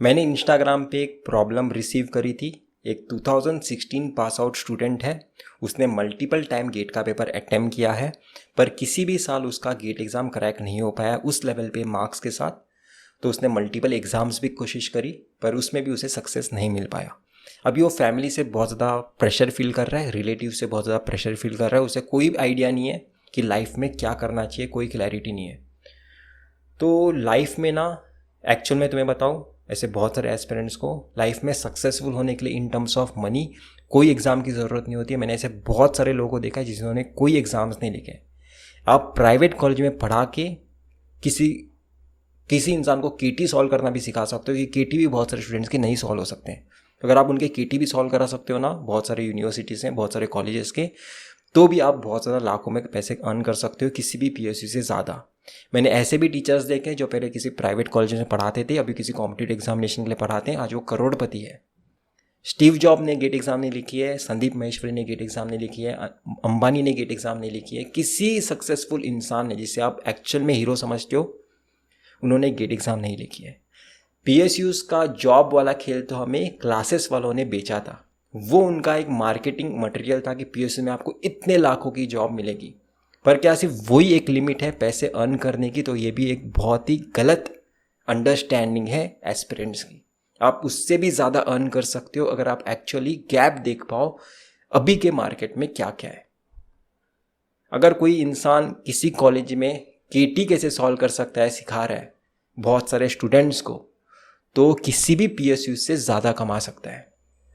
मैंने इंस्टाग्राम पे एक प्रॉब्लम रिसीव करी थी। एक 2016 पास आउट स्टूडेंट है। उसने मल्टीपल टाइम गेट का पेपर अटेम्प्ट किया है, पर किसी भी साल उसका गेट एग्ज़ाम क्रैक नहीं हो पाया उस लेवल पे मार्क्स के साथ। तो उसने मल्टीपल एग्ज़ाम्स भी कोशिश करी, पर उसमें भी उसे सक्सेस नहीं मिल पाया। अभी वो फैमिली से बहुत ज़्यादा प्रेशर फील कर रहा है, रिलेटिव से बहुत ज़्यादा प्रेशर फील कर रहा है। उसे कोई आइडिया नहीं है कि लाइफ में क्या करना चाहिए, कोई क्लैरिटी नहीं है। तो लाइफ में ना, एक्चुअल में तुम्हें बताऊँ, ऐसे बहुत सारे एस्पिरेंट्स को लाइफ में सक्सेसफुल होने के लिए इन टर्म्स ऑफ मनी कोई एग्ज़ाम की ज़रूरत नहीं होती है। मैंने ऐसे बहुत सारे लोगों को देखा है जिन्होंने कोई एग्ज़ाम्स नहीं लिखे। आप प्राइवेट कॉलेज में पढ़ा के किसी किसी इंसान को केटी सॉल्व करना भी सिखा सकते हो, कि केटी भी बहुत सारे स्टूडेंट्स के नहीं सॉल्व हो सकते हैं। अगर आप उनके केटी भी सॉल्व करा सकते हो ना, बहुत सारे यूनिवर्सिटीज़ हैं, बहुत सारे कॉलेजेस के, तो भी आप बहुत ज़्यादा लाखों में पैसे अर्न कर सकते हो, किसी भी पीएसयू से ज़्यादा। मैंने ऐसे भी टीचर्स देखे जो पहले किसी प्राइवेट कॉलेज में पढ़ाते थे, अभी किसी कॉम्पिटिटिव एग्जामिनेशन के लिए पढ़ाते हैं, आज वो करोड़पति है। स्टीव जॉब ने गेट एग्ज़ाम नहीं लिखी है, संदीप महेश्वरी ने गेट एग्ज़ाम नहीं लिखी है, अंबानी ने गेट एग्ज़ाम नहीं लिखी है। किसी सक्सेसफुल इंसान ने, जिसे आप एक्चुअल में हीरो समझते हो, उन्होंने गेट एग्ज़ाम नहीं लिखी है। पीएसयूज़ का जॉब वाला खेल तो हमें क्लासेस वालों ने बेचा था। वो उनका एक मार्केटिंग मटेरियल था कि पीएसयू में आपको इतने लाखों की जॉब मिलेगी। पर क्या सिर्फ वही एक लिमिट है पैसे अर्न करने की? तो ये भी एक बहुत ही गलत अंडरस्टैंडिंग है एस्पिरेंट्स की। आप उससे भी ज़्यादा अर्न कर सकते हो अगर आप एक्चुअली गैप देख पाओ अभी के मार्केट में क्या क्या है। अगर कोई इंसान किसी कॉलेज में केटी कैसे सॉल्व कर सकता है सिखा रहा है बहुत सारे स्टूडेंट्स को, तो किसी भी पीएसयू से ज़्यादा कमा सकता है।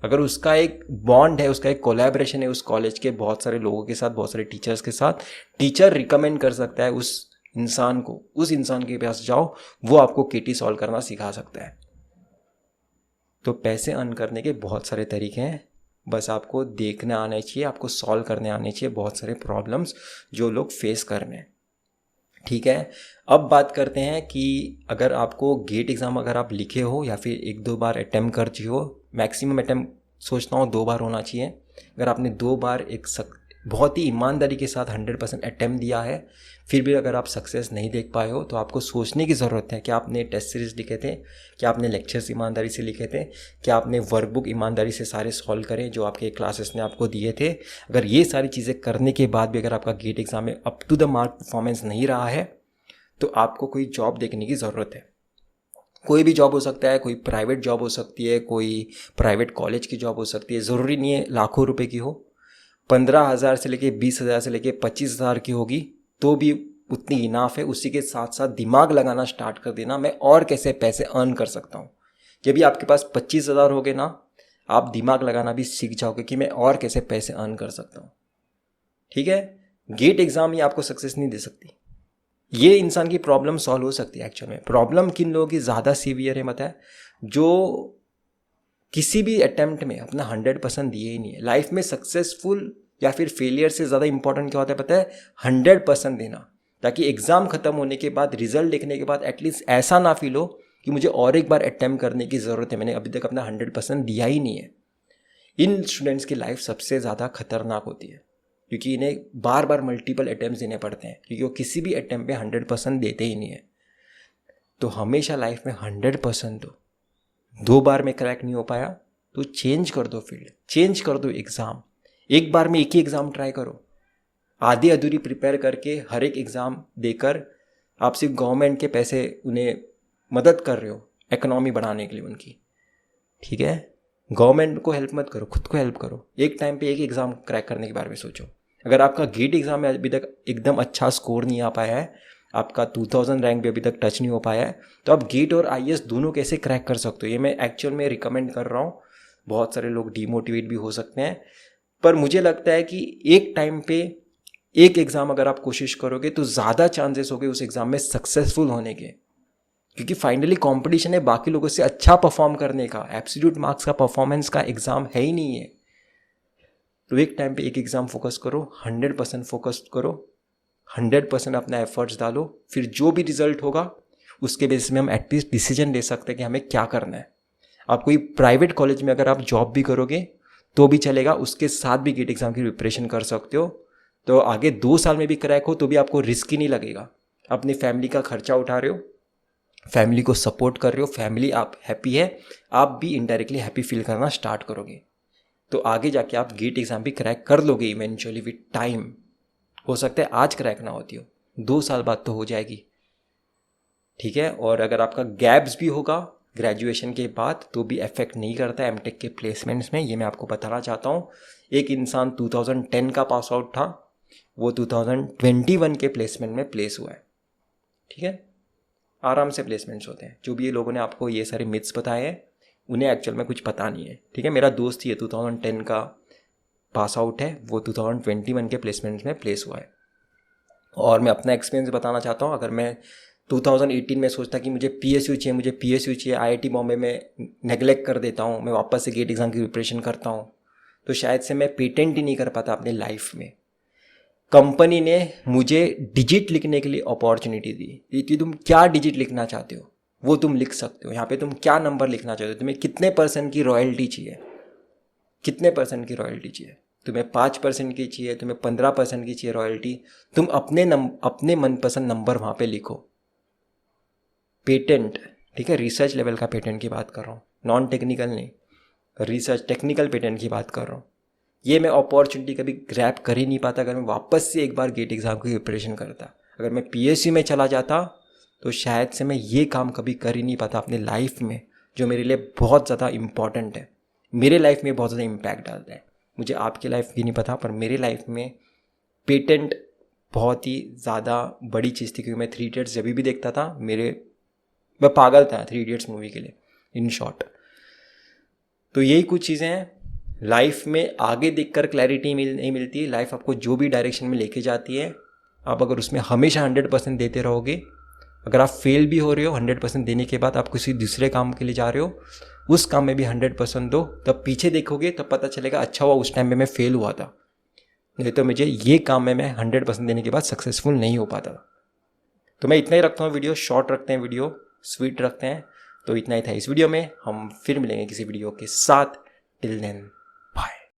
अगर उसका एक बॉन्ड है, उसका एक कोलैबोरेशन है उस कॉलेज के बहुत सारे लोगों के साथ, बहुत सारे टीचर्स के साथ, टीचर रिकमेंड कर सकता है उस इंसान को, उस इंसान के पास जाओ, वो आपको केटी सॉल्व करना सिखा सकता है। तो पैसे अर्न करने के बहुत सारे तरीके हैं, बस आपको देखने आने चाहिए, आपको सॉल्व करने आने चाहिए बहुत सारे प्रॉब्लम्स जो लोग फेस कर रहे हैं। ठीक है, अब बात करते हैं कि अगर आपको गेट एग्ज़ाम अगर आप लिखे हो या फिर एक दो बार अटैम्प्ट कर चुके हो, मैक्सिमम अटैम्प्ट सोचता हूँ 2 बार होना चाहिए। अगर आपने 2 बार बहुत ही ईमानदारी के साथ 100% अटैम्प्ट दिया है, फिर भी अगर आप सक्सेस नहीं देख पाए हो, तो आपको सोचने की ज़रूरत है कि आपने टेस्ट सीरीज़ लिखे थे, क्या आपने लेक्चर्स ईमानदारी से लिखे थे, क्या आपने वर्कबुक ईमानदारी से सारे सॉल्व करें जो आपके क्लासेस ने आपको दिए थे। अगर ये सारी चीज़ें करने के बाद भी अगर आपका गेट एग्ज़ाम में up to the mark performance नहीं रहा है, तो आपको कोई जॉब देखने की ज़रूरत है। कोई भी जॉब हो सकता है, कोई प्राइवेट जॉब हो सकती है, कोई प्राइवेट कॉलेज की जॉब हो सकती है, ज़रूरी नहीं है लाखों रुपए की हो। 15,000 से लेके 20,000 से लेके 25,000 की होगी तो भी उतनी इनाफ है। उसी के साथ साथ दिमाग लगाना स्टार्ट कर देना, मैं और कैसे पैसे अर्न कर सकता हूँ। जब भी आपके पास 25,000 हो गए ना, आप दिमाग लगाना भी सीख जाओगे कि मैं और कैसे पैसे अर्न कर सकता हूँ। ठीक है, गेट एग्ज़ाम ही आपको सक्सेस नहीं दे सकती। ये इंसान की प्रॉब्लम सॉल्व हो सकती है। एक्चुअल में प्रॉब्लम किन लोगों की ज़्यादा सीवियर है पता है? जो किसी भी अटेम्प्ट में अपना 100% दिए ही नहीं है। लाइफ में सक्सेसफुल या फिर फेलियर से ज़्यादा इंपॉर्टेंट क्या होता है पता है? 100% देना, ताकि एग्ज़ाम ख़त्म होने के बाद, रिजल्ट देखने के बाद एटलीस्ट ऐसा ना फील हो कि मुझे और एक बार अटेम्प्ट करने की ज़रूरत है, मैंने अभी तक अपना 100% दिया ही नहीं है। इन स्टूडेंट्स की लाइफ सबसे ज़्यादा खतरनाक होती है, क्योंकि इन्हें बार बार मल्टीपल अटैम्प्ट देने पड़ते हैं, क्योंकि वो किसी भी अटैम्प्ट में 100% देते ही नहीं है। तो हमेशा लाइफ में 100% दो। 2 बार में क्रैक नहीं हो पाया तो चेंज कर दो फील्ड, चेंज कर दो एग्ज़ाम। एक बार में एक ही एग्ज़ाम ट्राई करो। आधी अधूरी प्रिपेयर करके हर एक एग्ज़ाम देकर आप सिर्फ गवर्नमेंट के पैसे उन्हें मदद कर रहे हो इकोनॉमी बढ़ाने के लिए उनकी। ठीक है, गवर्नमेंट को हेल्प मत करो, खुद को हेल्प करो। एक टाइम पे एक एग्ज़ाम क्रैक करने के बारे में सोचो। अगर आपका गेट एग्ज़ाम में अभी तक एकदम अच्छा स्कोर नहीं आ पाया है, आपका 2000 रैंक भी अभी तक टच नहीं हो पाया है, तो आप गेट और आईएएस दोनों कैसे क्रैक कर सकते हो, ये मैं एक्चुअल में रिकमेंड कर रहा हूँ। बहुत सारे लोग डीमोटिवेट भी हो सकते हैं, पर मुझे लगता है कि एक टाइम पे एक एग्ज़ाम अगर आप कोशिश करोगे तो ज़्यादा चांसेस होंगे उस एग्ज़ाम में सक्सेसफुल होने के, क्योंकि फाइनली कंपटीशन है बाकी लोगों से अच्छा परफॉर्म करने का। एब्सोल्यूट मार्क्स का परफॉर्मेंस का एग्ज़ाम है ही नहीं है। तो एक टाइम पे एक एग्ज़ाम फोकस करो, 100% फोकस करो, 100% अपना एफर्ट्स डालो, फिर जो भी रिजल्ट होगा उसके बेसिस में हम एटलीस्ट डिसीजन ले सकते हैं कि हमें क्या करना है। आप कोई प्राइवेट कॉलेज में अगर आप जॉब भी करोगे तो भी चलेगा, उसके साथ भी गेट एग्ज़ाम की प्रिपरेशन कर सकते हो। तो आगे 2 साल में भी क्रैक हो तो भी आपको रिस्क ही नहीं लगेगा। अपनी फैमिली का खर्चा उठा रहे हो, फैमिली को सपोर्ट कर रहे हो, फैमिली आप हैप्पी है, आप भी इनडायरेक्टली हैप्पी फील करना स्टार्ट करोगे, तो आगे जाके आप गेट एग्ज़ाम भी क्रैक कर लोगे इवेंचुअली विद टाइम। हो सकता है आज क्रैक ना होती हो, 2 साल बाद तो हो जाएगी, ठीक है। और अगर आपका गैप्स भी होगा ग्रेजुएशन के बाद तो भी इफेक्ट नहीं करता एमटेक के प्लेसमेंट्स में, ये मैं आपको बताना चाहता हूँ। एक इंसान 2010 का पास आउट था, वो 2021 के प्लेसमेंट में प्लेस हुआ है, ठीक है। आराम से प्लेसमेंट्स होते हैं। जो भी ये लोगों ने आपको ये सारे मिथ्स बताए हैं उन्हें एक्चुअल में कुछ पता नहीं है, ठीक है। मेरा दोस्त ही है 2010 का पास आउट है, वो 2021 के प्लेसमेंट्स में प्लेस हुआ है। और मैं अपना एक्सपीरियंस बताना चाहता हूँ। अगर मैं 2018 में सोचता कि मुझे PSU चाहिए, मुझे PSU चाहिए, IIT बॉम्बे में नेगलेक्ट कर देता हूँ, मैं वापस से गेट एग्ज़ाम की प्रिपरेशन करता हूँ, तो शायद से मैं पेटेंट ही नहीं कर पाता अपने लाइफ में। कंपनी ने मुझे डिजिट लिखने के लिए अपॉर्चुनिटी दी कि तुम क्या डिजिट लिखना चाहते हो वो तुम लिख सकते हो, यहाँ पे तुम क्या नंबर लिखना चाहते हो, तुम्हें कितने % की रॉयल्टी चाहिए, कितने % की रॉयल्टी चाहिए, तुम्हें 5% की चाहिए, तुम्हें 15% की चाहिए रॉयल्टी, तुम अपने मनपसंद नंबर वहाँ पे लिखो। पेटेंट, ठीक है, रिसर्च लेवल का पेटेंट की बात कर रहा हूँ, नॉन टेक्निकल नहीं, रिसर्च टेक्निकल पेटेंट की बात कर रहा हूँ। ये मैं अपॉर्चुनिटी कभी ग्रैब कर ही नहीं पाता अगर मैं वापस से एक बार गेट एग्ज़ाम की प्रिपरेशन करता। अगर मैं PSU में चला जाता तो शायद से मैं ये काम कभी कर ही नहीं पाता अपने लाइफ में, जो मेरे लिए बहुत ज़्यादा इम्पॉर्टेंट है, मेरे लाइफ में बहुत ज़्यादा इम्पैक्ट डालता है। मुझे आपकी लाइफ की नहीं पता, पर मेरे लाइफ में पेटेंट बहुत ही ज़्यादा बड़ी चीज़ थी, क्योंकि मैं 3 इडियट्स जब भी देखता था मैं पागल था 3 इडियट्स मूवी के लिए, इन शॉर्ट। तो यही कुछ चीज़ें हैं लाइफ में, आगे देखकर क्लैरिटी नहीं मिलती। लाइफ आपको जो भी डायरेक्शन में लेके जाती है, आप अगर उसमें हमेशा 100% देते रहोगे, अगर आप फेल भी हो रहे हो 100% देने के बाद आप किसी दूसरे काम के लिए जा रहे हो, उस काम में भी 100% दो, तब पीछे देखोगे तब पता चलेगा अच्छा हुआ उस टाइम में मैं फेल हुआ था, नहीं तो मुझे ये काम में मैं 100% देने के बाद सक्सेसफुल नहीं हो पाता। तो मैं इतना ही रखता हूँ, वीडियो शॉर्ट रखते हैं, वीडियो स्वीट रखते हैं। तो इतना ही था इस वीडियो में, हम फिर मिलेंगे किसी वीडियो के साथ। Till then